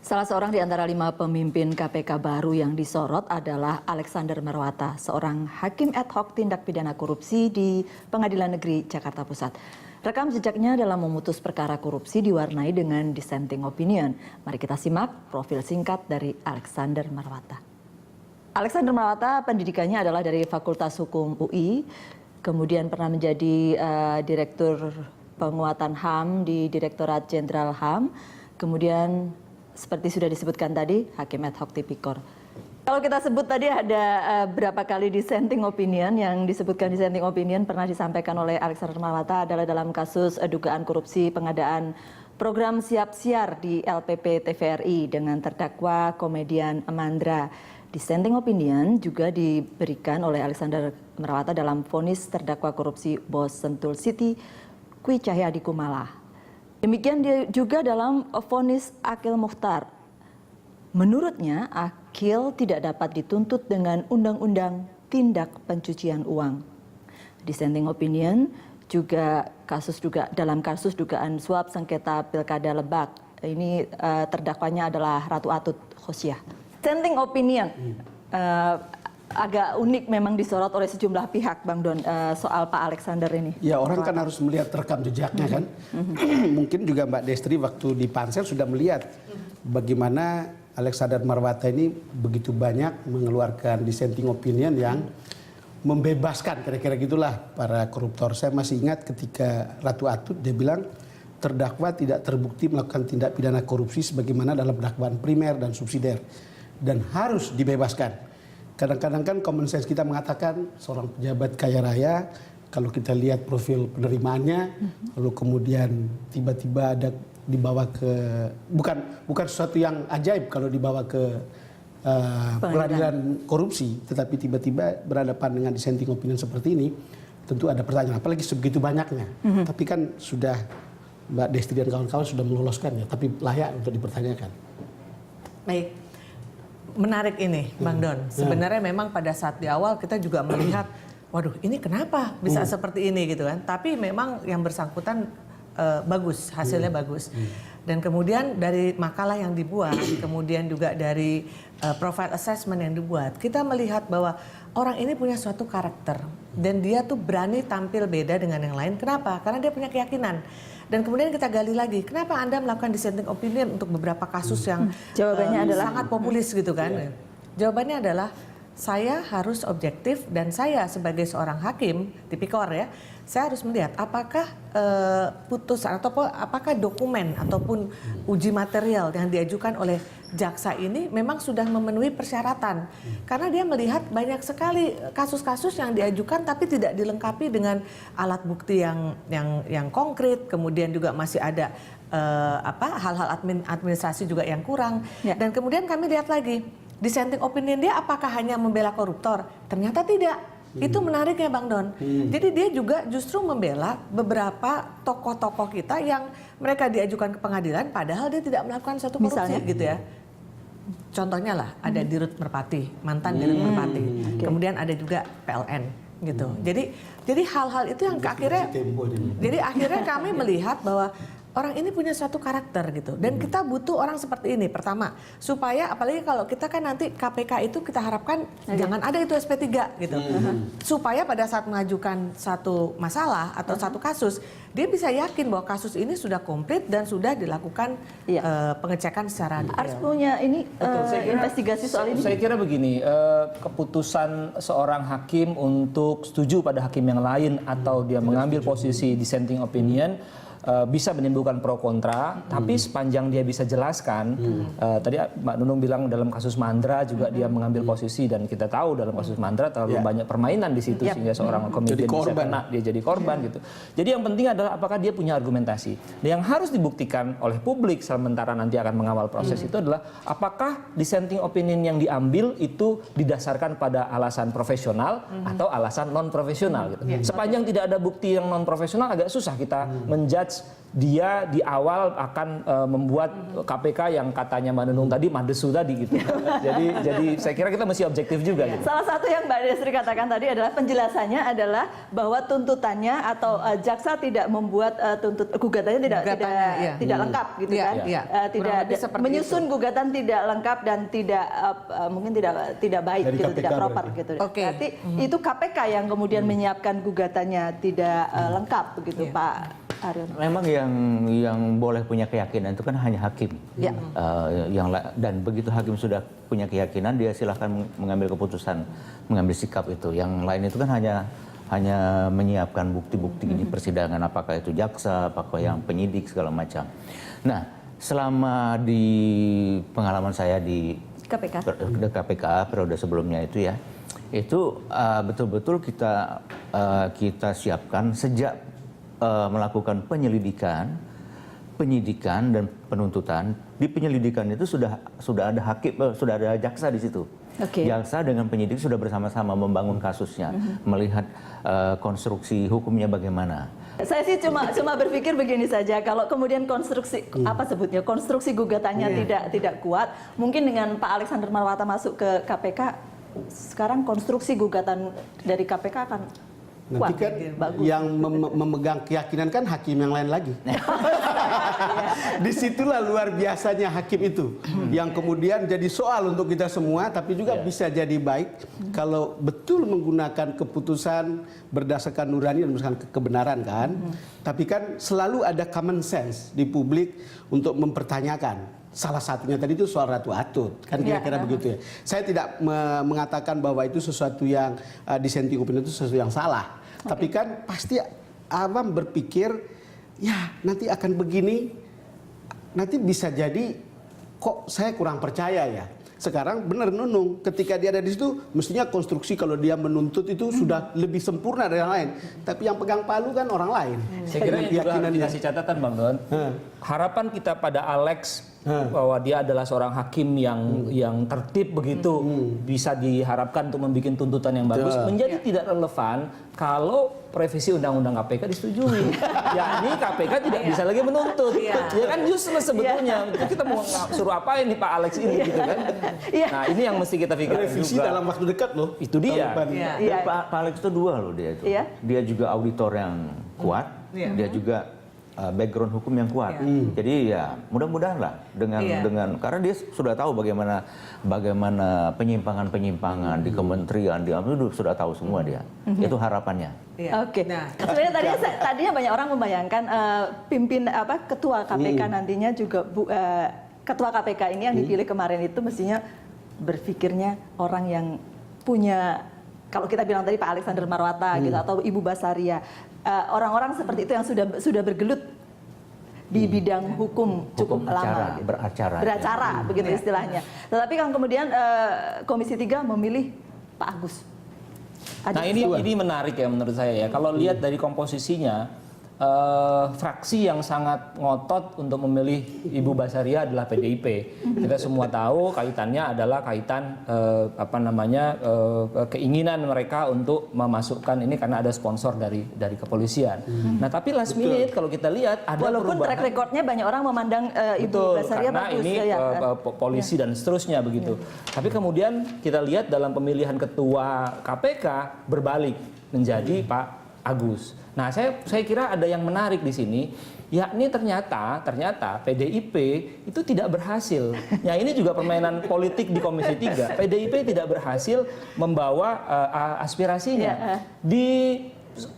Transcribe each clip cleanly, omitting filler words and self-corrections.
Salah seorang di antara 5 pemimpin KPK baru yang disorot adalah Alexander Marwata, seorang hakim ad hoc tindak pidana korupsi di Pengadilan Negeri Jakarta Pusat. Rekam jejaknya dalam memutus perkara korupsi diwarnai dengan dissenting opinion. Mari kita simak profil singkat dari Alexander Marwata. Alexander Marwata pendidikannya adalah dari Fakultas Hukum UI, kemudian pernah menjadi Direktur Penguatan HAM di Direktorat Jenderal HAM, kemudian seperti sudah disebutkan tadi, Hakim ad hoc tipikor. Kalau kita sebut tadi ada berapa kali dissenting opinion, yang disebutkan dissenting opinion pernah disampaikan oleh Alexander Marwata adalah dalam kasus dugaan korupsi pengadaan program siap siar di LPP TVRI dengan terdakwa komedian Mandra. Dissenting opinion juga diberikan oleh Alexander Marwata dalam vonis terdakwa korupsi Bos Sentul City, Kwi Cahyadi Kumala. Demikian juga dalam vonis Akil Mukhtar. Menurutnya, Akil tidak dapat dituntut dengan undang-undang tindak pencucian uang. Dissenting opinion juga dalam kasus dugaan suap sengketa Pilkada Lebak. Ini terdakwanya adalah Ratu Atut Khosyah. Dissenting opinion agak unik memang disorot oleh sejumlah pihak, Bang Don, soal Pak Alexander ini. Ya, orang kan harus melihat rekam jejaknya kan. Mungkin juga Mbak Destri waktu di Pansel sudah melihat bagaimana Alexander Marwata ini begitu banyak mengeluarkan dissenting opinion yang membebaskan, kira-kira gitulah, para koruptor. Saya masih ingat ketika Ratu Atut dia bilang terdakwa tidak terbukti melakukan tindak pidana korupsi sebagaimana dalam dakwaan primer dan subsidiar dan harus dibebaskan. Kadang-kadang kan common sense kita mengatakan seorang pejabat kaya raya, kalau kita lihat profil penerimaannya, lalu kemudian tiba-tiba ada dibawa ke, bukan sesuatu yang ajaib kalau dibawa ke pengadilan korupsi, tetapi tiba-tiba berhadapan dengan dissenting opinion seperti ini, tentu ada pertanyaan, apalagi sebegitu banyaknya. Tapi kan sudah Mbak Destri dan kawan-kawan sudah meloloskannya, tapi layak untuk dipertanyakan. Baik. Menarik ini, Bang Don. Sebenarnya memang pada saat di awal kita juga melihat, waduh ini kenapa bisa seperti ini gitu kan. Tapi memang yang bersangkutan bagus, hasilnya bagus. Dan kemudian dari makalah yang dibuat, kemudian juga dari profile assessment yang dibuat, kita melihat bahwa orang ini punya suatu karakter. Dan dia tuh berani tampil beda dengan yang lain. Kenapa? Karena dia punya keyakinan. Dan kemudian kita gali lagi, kenapa Anda melakukan dissenting opinion untuk beberapa kasus yang jawabannya adalah sangat populis gitu kan? Jawabannya adalah saya harus objektif dan saya sebagai seorang hakim tipikor ya, saya harus melihat apakah putusan atau apakah dokumen ataupun uji material yang diajukan oleh jaksa ini memang sudah memenuhi persyaratan. Karena dia melihat banyak sekali kasus-kasus yang diajukan tapi tidak dilengkapi dengan alat bukti yang konkret, kemudian juga masih ada hal-hal administrasi juga yang kurang. Dan kemudian kami lihat lagi dissenting opinion dia apakah hanya membela koruptor? Ternyata tidak. Itu menariknya Bang Don. Jadi dia juga justru membela beberapa tokoh-tokoh kita yang mereka diajukan ke pengadilan padahal dia tidak melakukan satu korupsi. Misalnya gitu ya. Contohnya lah ada Dirut Merpati, mantan Dirut Merpati. Kemudian ada juga PLN gitu. Jadi hal-hal itu yang akhirnya kami melihat bahwa orang ini punya suatu karakter gitu. Dan kita butuh orang seperti ini. Pertama, supaya apalagi kalau kita kan nanti KPK itu kita harapkan jangan ada itu SP3 gitu. Supaya pada saat mengajukan satu masalah atau satu kasus, dia bisa yakin bahwa kasus ini sudah komplit dan sudah dilakukan pengecekan secara detail. Harus punya ini investigasi soal ini. Saya kira begini, keputusan seorang hakim untuk setuju pada hakim yang lain atau dia mengambil posisi dissenting opinion bisa menimbulkan pro kontra, tapi sepanjang dia bisa jelaskan, tadi Mbak Nunung bilang dalam kasus Mandra juga dia mengambil posisi dan kita tahu dalam kasus Mandra terlalu banyak permainan di situ sehingga seorang komedian bisa kena, dia jadi korban gitu. Jadi yang penting adalah apakah dia punya argumentasi. Dan yang harus dibuktikan oleh publik sementara nanti akan mengawal proses itu adalah apakah dissenting opinion yang diambil itu didasarkan pada alasan profesional atau alasan non profesional gitu. Sepanjang tidak ada bukti yang non profesional agak susah kita menjudge dia di awal akan membuat KPK yang katanya Mbak Nunung tadi madesu tadi gitu. jadi saya kira kita mesti objektif juga gitu. Salah satu yang Mbak Destri katakan tadi adalah penjelasannya adalah bahwa tuntutannya atau jaksa tidak membuat gugatannya tidak lengkap gitu kan. Tidak menyusun itu. gugatan tidak lengkap dan tidak mungkin tidak baik Dari gitu, KPK tidak proper berarti. gitu. Oke. Berarti itu KPK yang kemudian menyiapkan gugatannya tidak lengkap begitu Pak Aryono. Memang yang boleh punya keyakinan itu kan hanya hakim. Ya. Dan begitu hakim sudah punya keyakinan, dia silahkan mengambil keputusan, mengambil sikap itu. Yang lain itu kan hanya menyiapkan bukti-bukti di persidangan, apakah itu jaksa, apakah yang penyidik segala macam. Nah, selama di pengalaman saya di KPK periode sebelumnya itu ya, itu betul-betul kita siapkan sejak melakukan penyelidikan, penyidikan dan penuntutan. Di penyelidikan itu sudah ada hakim, sudah ada jaksa di situ. Okay. Jaksa dengan penyidik sudah bersama-sama membangun kasusnya, melihat konstruksi hukumnya bagaimana. Saya sih cuma berpikir begini saja, kalau kemudian konstruksi konstruksi gugatannya tidak kuat, mungkin dengan Pak Alexander Marwata masuk ke KPK, sekarang konstruksi gugatan dari KPK akan Nanti kan bagus. yang memegang keyakinan kan hakim yang lain lagi. Disitulah luar biasanya hakim itu. Yang kemudian jadi soal untuk kita semua, tapi juga bisa jadi baik kalau betul menggunakan keputusan berdasarkan nurani dan berdasarkan kebenaran kan. Tapi kan selalu ada common sense di publik untuk mempertanyakan. Salah satunya tadi itu soal Ratu Atut, kan kira-kira begitu ya. Saya tidak mengatakan bahwa itu sesuatu yang dissenting opinion itu sesuatu yang salah. Tapi kan pasti awam berpikir, ya nanti akan begini, nanti bisa jadi kok saya kurang percaya ya. Sekarang benar Nunung, ketika dia ada di situ, mestinya konstruksi kalau dia menuntut itu sudah lebih sempurna dari yang lain. Tapi yang pegang palu kan orang lain. Saya kira yang juga harus dikasih catatan Bang Don. Harapan kita pada Alex bahwa dia adalah seorang hakim yang tertib begitu, bisa diharapkan untuk membuat tuntutan yang bagus, menjadi tidak relevan kalau revisi undang-undang KPK disetujui. Yakni KPK tidak bisa lagi menuntut. Ya kan useless sebetulnya. Itu kita mau suruh apa ini Pak Alex ini gitu kan. Nah, ini yang mesti kita pikirkan Revisi juga. dalam waktu dekat loh. Itu dia. Dan Pak Alex itu dua loh dia itu. Dia juga auditor yang kuat, dia juga background hukum yang kuat. Jadi ya mudah-mudahan lah dengan karena dia sudah tahu bagaimana penyimpangan di kementerian, di itu sudah tahu semua dia. Itu harapannya. Oke. Sebenarnya tadinya banyak orang membayangkan ketua KPK nantinya juga ketua KPK ini yang dipilih kemarin itu mestinya berpikirnya orang yang punya, kalau kita bilang tadi Pak Alexander Marwata gitu atau Ibu Basaria, orang-orang seperti itu yang sudah bergelut di bidang hukum cukup lama, gitu. beracara begitu istilahnya. Tetapi kan kemudian Komisi 3 memilih Pak Agus. Nah ini menarik ya menurut saya ya. Kalau lihat dari komposisinya, fraksi yang sangat ngotot untuk memilih Ibu Basaria adalah PDIP. Kita semua tahu kaitannya adalah kaitan keinginan mereka untuk memasukkan ini karena ada sponsor dari kepolisian. Nah tapi last minute kalau kita lihat ada walaupun perubahan. track recordnya banyak orang memandang Ibu Basaria karena bagus ini polisi dan seterusnya begitu. Tapi kemudian kita lihat dalam pemilihan ketua KPK berbalik menjadi Pak Agus. Nah, saya kira ada yang menarik di sini, yakni ternyata PDIP itu tidak berhasil. Ya ini juga permainan politik di Komisi 3. PDIP tidak berhasil membawa aspirasinya. Di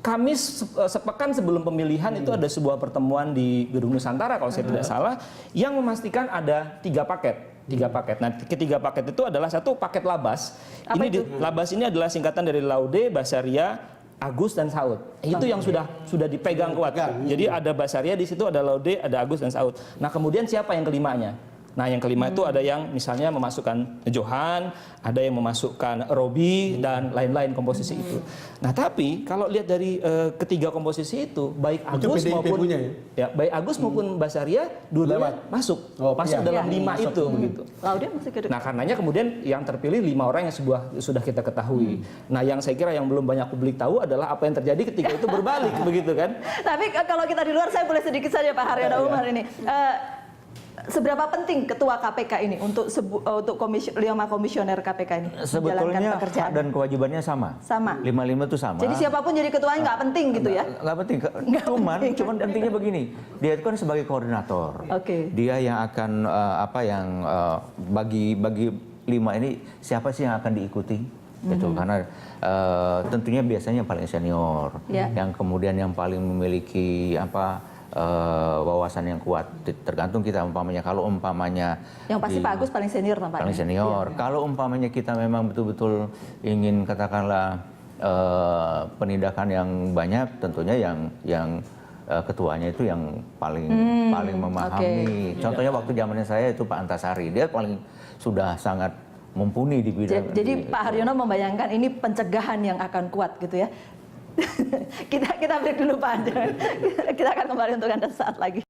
Kamis sepekan sebelum pemilihan itu ada sebuah pertemuan di Gedung Nusantara kalau saya tidak salah yang memastikan ada 3 paket. 3 paket. Nah, ketiga paket itu adalah satu paket Labas. Labas ini adalah singkatan dari Laude, Basaria, Agus dan Saud. Itu yang sudah dipegang kuat. Jadi ada Basaria di situ, ada Laude, ada Agus dan Saud. Nah, kemudian siapa yang kelimanya? Nah, yang kelima itu ada yang misalnya memasukkan Johan, ada yang memasukkan Robi dan lain-lain komposisi itu. Nah, tapi kalau lihat dari ketiga komposisi itu, baik Agus PDIP maupun punya baik Agus maupun Basaria dua-duanya masuk iya. dalam Iya. 5 itu begitu. Laude masih ke Nah, karenanya kemudian yang terpilih 5 orang yang sudah kita ketahui. Nah, yang saya kira yang belum banyak publik tahu adalah apa yang terjadi ketika itu berbalik begitu kan. Tapi kalau kita di luar, saya boleh sedikit saja Pak Haryono Umar ini. Seberapa penting ketua KPK ini untuk 5 komisioner KPK ini menjalankan Sebetulnya pekerjaan? hak dan kewajibannya sama. Sama. 5-5 itu sama. Jadi siapapun jadi ketuanya nggak penting gitu ya? Nggak penting. Cuman pentingnya begini. Dia itu kan sebagai koordinator. Oke. Dia yang akan bagi 5 ini siapa sih yang akan diikuti? Gitu. Karena tentunya biasanya yang paling senior, Ya. yang kemudian yang paling memiliki wawasan yang kuat. Tergantung kita umpamanya, kalau umpamanya Yang pasti Pak Agus paling senior tampaknya. paling senior. Kalau umpamanya kita memang betul-betul ingin katakanlah penindakan yang banyak, tentunya yang ketuanya itu yang paling memahami. Contohnya waktu zamannya saya itu Pak Antasari, dia paling sudah sangat mumpuni di bidang. Jadi Pak Haryono membayangkan ini pencegahan yang akan kuat gitu ya. kita break dulu Pak. Kita akan kembali untuk Anda saat lagi.